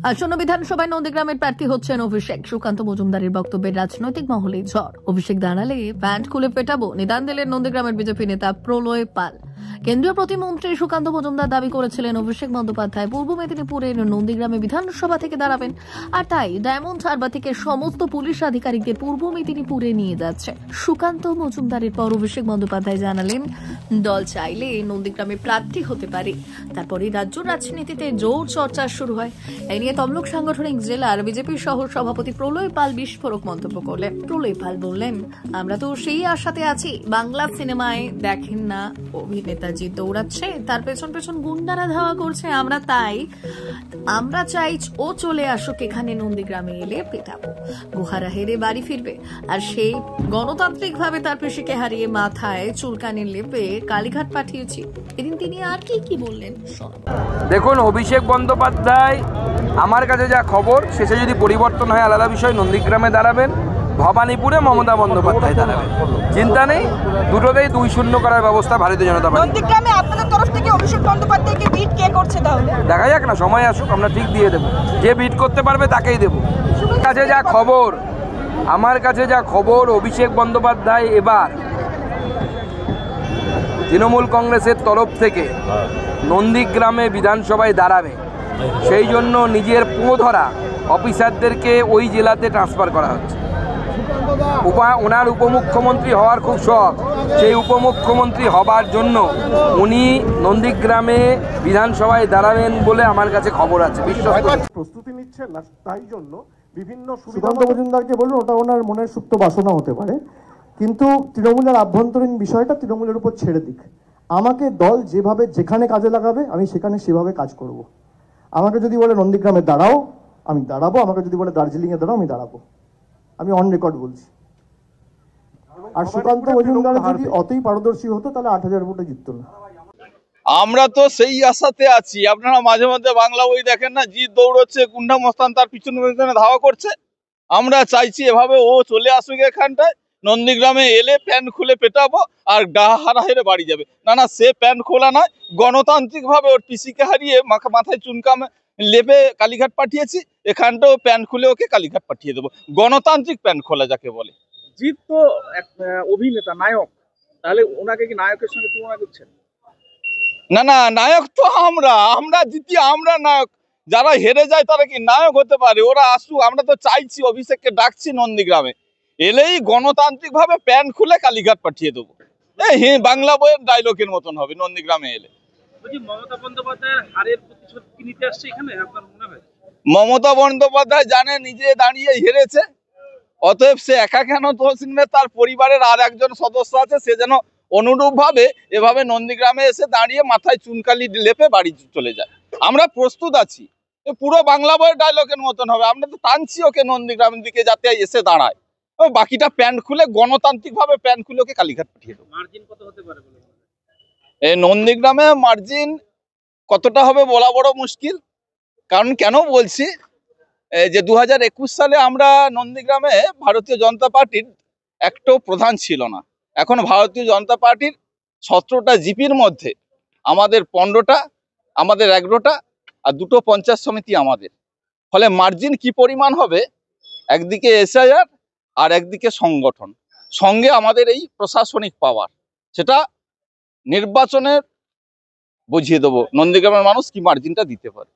আসন্ন বিধানসভায় নন্দীগ্রামের প্রার্থী হচ্ছেন অভিষেক। সুকান্ত মজুমদারের বক্তব্যের রাজনৈতিক মহলে ঝড়। অভিষেক দাঁড়ালে প্যান্ট খুলে পেটাবো, নিদান দিলেন নন্দীগ্রামের বিজেপি নেতা প্রলয় পাল। কেন্দ্রীয় প্রতিমন্ত্রী সুকান্ত মজুমদার দাবি করেছিলেন অভিষেক বন্দ্যোপাধ্যায় পূর্ব মেদিনীপুরের নন্দীগ্রামে বিধানসভা থেকে দাঁড়াবেন, আর তাই ডায়মন্ড হারবার থেকে সমস্ত পুলিশ আধিকারিকদের পূর্ব মেদিনীপুরে নিয়ে যাচ্ছে। সুকান্ত মজুমদারের পর অভিষেক বন্দ্যোপাধ্যায় জানালেন দল চাইলে নন্দীগ্রামে প্রার্থী হতে পারে। তারপরে রাজ্য রাজনীতিতে জোর চর্চা শুরু হয়। এই নিয়ে তমলুক সাংগঠনিক জেলার বিজেপির শহর সভাপতি প্রলয় পাল বিস্ফোরক মন্তব্য করলেন। প্রলয় পাল বললেন, আমরা তো সেই আশাতে আছি, বাংলা সিনেমায় দেখেন না অভিনেতাজি দৌড়াচ্ছে, তার পেছন পেছন গুন্ডারা ধাওয়া করছে, আমরা চাই ও চলে আসুক এখানে, নন্দীগ্রামে এলে পেটাবো, গুহারা হেরে বাড়ি ফিরবে। আর সেই গণতান্ত্রিক ভাবে তার পেশিকে হারিয়ে মাথায় চুলকানি লেপে কালীঘাট পাঠিয়েছি। এদিন তিনি আর কি বললেন দেখুন। অভিষেক বন্দ্যোপাধ্যায়, আমার কাছে যা খবর, শেষে যদি পরিবর্তন হয় আলাদা বিষয়, নন্দীগ্রামে দাঁড়াবেন, ভবানীপুরে মমতা বন্দ্যোপাধ্যায় দাঁড়াবেন, চিন্তা নেই। দুটোতেই 2-0 করার ব্যবস্থা ভারতীয় জনতা পার্টি। নন্দীগ্রামে আপনাদের তরফ থেকে অভিষেক বন্দ্যোপাধ্যায়কে বিট কে করছে তাহলে? দেখা যাক না, সময় আসুক, আমরা ঠিক দিয়ে দেবো। যে বিট করতে পারবে তাকেই দেবো। আমার কাছে যা খবর, অভিষেক বন্দ্যোপাধ্যায় এবার তৃণমূল কংগ্রেসের তরফ থেকে নন্দীগ্রামে বিধানসভায় দাঁড়াবে, সেই জন্য নিজের ধরা অফিসারদেরকে ওই জেলাতে ট্রান্সফার করা হচ্ছে। ওনার উপমুখ্যমন্ত্রী হওয়ার খুব শখ, সেই উপমুখ্যমন্ত্রী হবার জন্য উনি নন্দীগ্রামে বিধানসভায় দাঁড়াবেন বলে আমার কাছে খবর আছে। প্রস্তুতি নিচ্ছেন না, তাই জন্য বিভিন্ন সুকান্ত মজুমদারকে বলুন, ওটা ওনার মনের সুপ্ত বাসনা হতে পারে, কিন্তু তৃণমূলের আভ্যন্তরীণ বিষয়টা তৃণমূলের উপর ছেড়ে দিক। আমাকে দল যেভাবে যেখানে কাজে লাগাবে আমি সেখানে সেভাবে কাজ করব। আমাকে যদি বলে নন্দীগ্রামে দাঁড়াও, আমি দাঁড়াবো। আমাকে যদি বলে দার্জিলিংয়ে দাঁড়াও, আমি দাঁড়াবো। আমি অন রেকর্ড বলছি। আর সুকান্ত মজুমদার যদি অতই পারদর্শী হতো তাহলে 8000 ভোটে জিততো না। আমরা তো সেই আশাতে আছি। আপনারা মাঝে মধ্যে বাংলা বই দেখেন না, জিত দৌড়চ্ছে, গুন্ডা মস্তান তার পিছনে পিছনে ধাওয়া করছে। আমরা চাইছি এভাবে ও চলে আসুক এখানটায়, নন্দীগ্রামে এলে প্যান্ট খুলে পেটাবো আর হারা হেরে বাড়ি যাবে। না, সে প্যান্ট খোলা নয়, গণতান্ত্রিক ভাবে ওর পিসিকে হারিয়ে মাথায় চুনকাম লেপে কালীঘাট পাঠিয়েছি, এখানটাও প্যান্ট খুলে ওকে কালীঘাট পাঠিয়ে দেবো। গণতান্ত্রিক প্যান্ট খোলা যাকে বলে। জিৎ তো এক অভিনেতা, নায়ক, তাহলে ওনাকে কি নায়কের সঙ্গে তুলনা করছেন? না, নায়ক তো আমরা জিতি, আমরা নায়ক। যারা হেরে যায় তারা কি নায়ক হতে পারে? ওরা আসুক, আমরা তো চাইছি, অভিষেককে ডাকছি নন্দীগ্রামে, এলেই গণতান্ত্রিক ভাবে প্যান্ট খুলে কালীঘাট পাঠিয়ে দেবো। বাংলা বইয়ের ডায়লগের মতন হবে নন্দীগ্রামে এলে। মমতা বন্দ্যোপাধ্যায়ের হারের প্রতিশোধ কি নিতে আসছে এখানে আপনার মনে হয়? মমতা বন্দ্যোপাধ্যায় জানে নিজে দাঁড়িয়ে হেরেছে, অতএব সে একা কেন তহসিলবে, তার পরিবারের আর একজন সদস্য আছে, সে যেন অনুরূপ ভাবে এভাবে নন্দীগ্রামে এসে দাঁড়িয়ে মাথায় চুনকালি লেপে বাড়ি চলে যায়। আমরা প্রস্তুত আছি, পুরো বাংলা বইয়ের ডায়লগের মতন হবে। আমরা তো টানছি ওকে নন্দীগ্রামের দিকে যাতে এসে দাঁড়ায়, বাকিটা প্যান্ট খুলে গণতান্ত্রিক ভাবে প্যান্ট খুলে ওকে কালীঘাট পাঠিয়ে দেবো। মার্জিন কত হতে পারে বলে? এই নন্দীগ্রামে মার্জিন কতটা হবে বলা বড় মুশকিল। কারণ কেন বলছি, যে 2021 সালে আমরা নন্দীগ্রামে ভারতীয় জনতা পার্টির একটাও প্রধান ছিল না। এখন ভারতীয় জনতা পার্টির 17টা জিপির মধ্যে আমাদের 15টা, আমাদের 11টা, আর 2টো পঞ্চায়েত সমিতি আমাদের। ফলে মার্জিন কি পরিমাণ হবে, একদিকে এসআইআর আর একদিকে সংগঠন, সঙ্গে আমাদের এই প্রশাসনিক পাওয়ার, সেটা নির্বাচনের বুঝিয়ে দেবো নন্দীগ্রামের মানুষ কি মার্জিনটা দিতে পারে।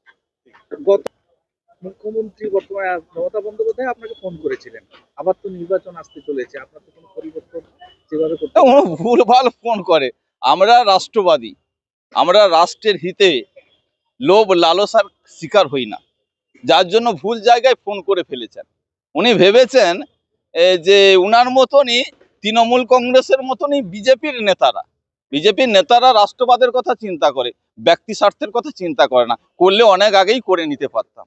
মুখ্যমন্ত্রী বর্তমানে মমতা বন্দ্যোপাধ্যায় আপনাকে ফোন করেছিলেন, আবার তো নির্বাচন আসতে চলেছে, আপনার তো কোনো পরিবর্তন যেভাবে করতে? ভুলভাল ফোন করে। আমরা রাষ্ট্রবাদী, আমরা রাষ্ট্রের হিতে লোভ লালসার শিকার হই না, যার জন্য ভুল জায়গায় ফোন করে ফেলেছেন। উনি ভেবেছেন যে উনার মতনই তৃণমূল কংগ্রেসের মতনই বিজেপির নেতারা রাষ্ট্রবাদের কথা চিন্তা করে, ব্যক্তি স্বার্থের কথা চিন্তা করে না। করলে অনেক আগেই করে নিতে পারতাম।